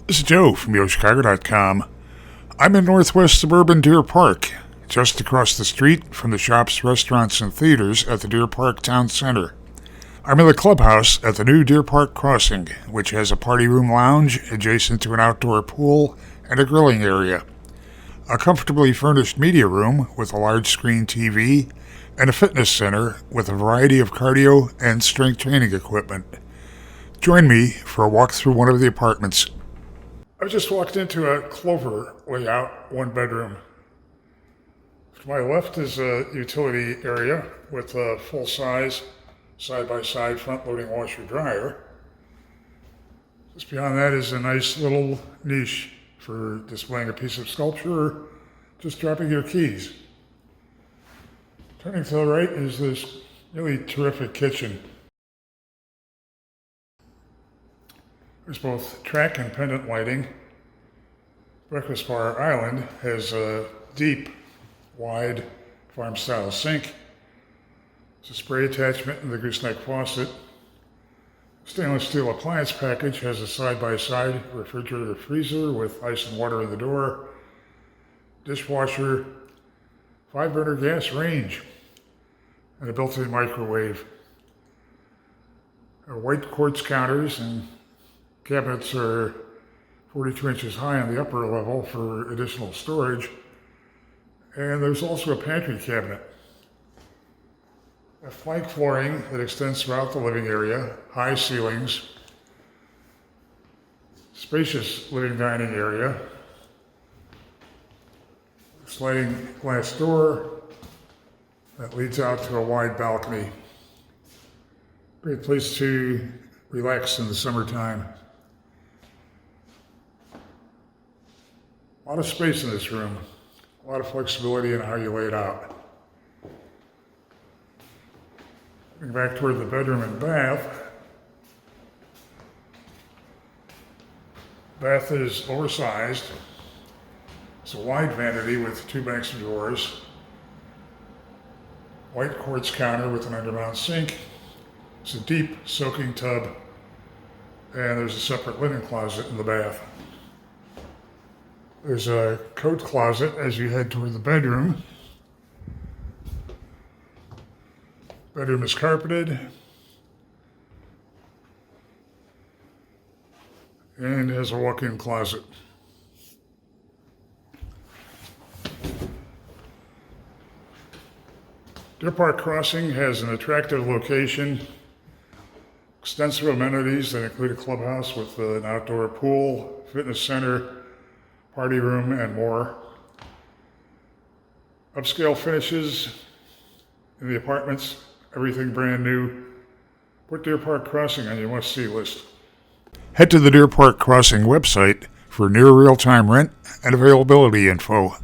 This is Joe from YoChicago.com. I'm in northwest suburban Deer Park, just across the street from the shops, restaurants, and theaters at the Deer Park Town Center. I'm in the clubhouse at the new Deer Park Crossing, which has a party room lounge adjacent to an outdoor pool and a grilling area, a comfortably furnished media room with a large screen TV, and a fitness center with a variety of cardio and strength training equipment. Join me for a walk through one of the apartments. I just walked into a Clover layout, one bedroom. To my left is a utility area with a full-size, side-by-side front-loading washer-dryer. Just beyond that is a nice little niche for displaying a piece of sculpture or just dropping your keys. Turning to the right is this really terrific kitchen. There's both track and pendant lighting. Breakfast bar island has a deep, wide farm-style sink. There's a spray attachment in the gooseneck faucet. Stainless steel appliance package has a side-by-side refrigerator freezer with ice and water in the door, dishwasher, 5-burner gas range, and a built-in microwave. There are white quartz counters, and cabinets are 42 inches high on the upper level for additional storage. And there's also a pantry cabinet. A flank flooring that extends throughout the living area, high ceilings, spacious living dining area, sliding glass door that leads out to a wide balcony. Great place to relax in the summertime. A lot of space in this room, a lot of flexibility in how you lay it out. Going back toward the bedroom and bath. Bath is oversized. It's a wide vanity with 2 banks of drawers. White quartz counter with an undermount sink. It's a deep soaking tub. And there's a separate linen closet in the bath. There's a coat closet as you head toward the bedroom. Bedroom is carpeted and has a walk-in closet. Deer Park Crossing has an attractive location, extensive amenities that include a clubhouse with an outdoor pool, fitness center, party room, and more. Upscale finishes in the apartments, everything brand new. Put Deer Park Crossing on your must-see list. Head to the Deer Park Crossing website for near real-time rent and availability info.